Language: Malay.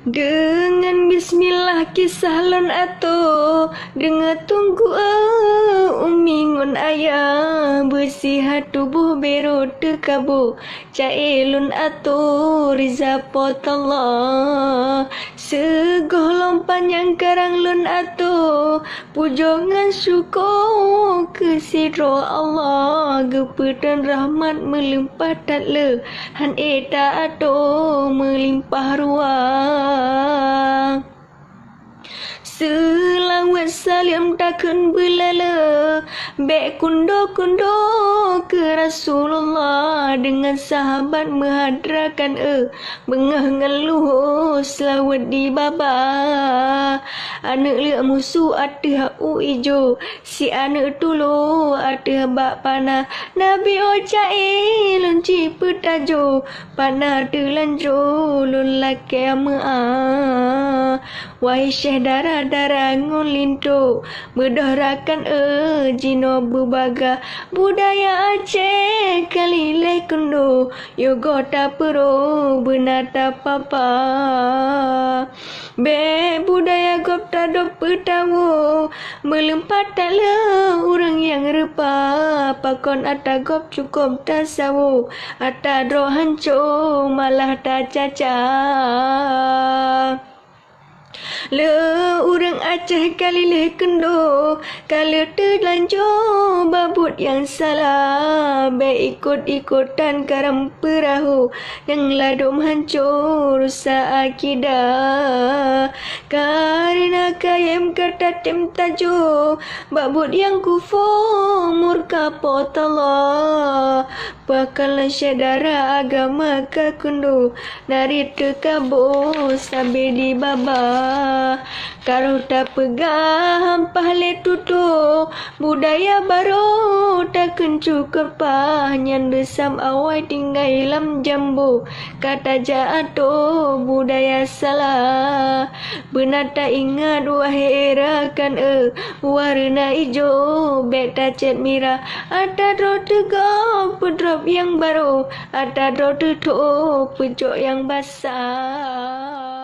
Dengan bismillah kisah lon ato, dengar tunggu umingun ayah, bersihat tubuh bero tekabo, caelun ato riza potallah, segolong panjang karang lon ato, pujongan syukur ke sidro Allah, gepetan rahmat melimpah tatle, han eta ato melimpah ruang. Selawat salam takkan belala, bek kundo-kundo ke Rasulullah, dengan sahabat menhadrakan bengah ngeluh selawat di baba. Anak liak musuh ada hau ijo, si anak tulu ada bak panah, Nabi ocai lunci petajo, panah telanjo lun laki ama. Wahai syekh darah-darah ngon linto, berdohrakan jino berbaga, budaya Aceh kali le kundo, yogo tak pero benar tak papa. Be budaya gop tak do petawo, melempar tak le orang yang repa, pakon ata gop cukup tak sawo, ata dro hanco malah tak caca. Le orang Aceh kali leh kendo, kalau terlanjur babut yang salah, baik ikut-ikutan karam perahu, yang ladum hancur rusak akidah. Karena kayam kata tem tajo, babut yang kufur murka potala, bakalan syedara agama ka kundo, nari tekabo sampai di baba. Kalau tak pegang pahle tutu, budaya baru takkan cukup pah, nyan desam awai tinggal lam jambu, kata jatuh budaya salah. Benar tak ingat wahai rakan warna hijau beta cet mira, ada dro tegap pedrop yang baru, ada dro tutup pejok yang basah.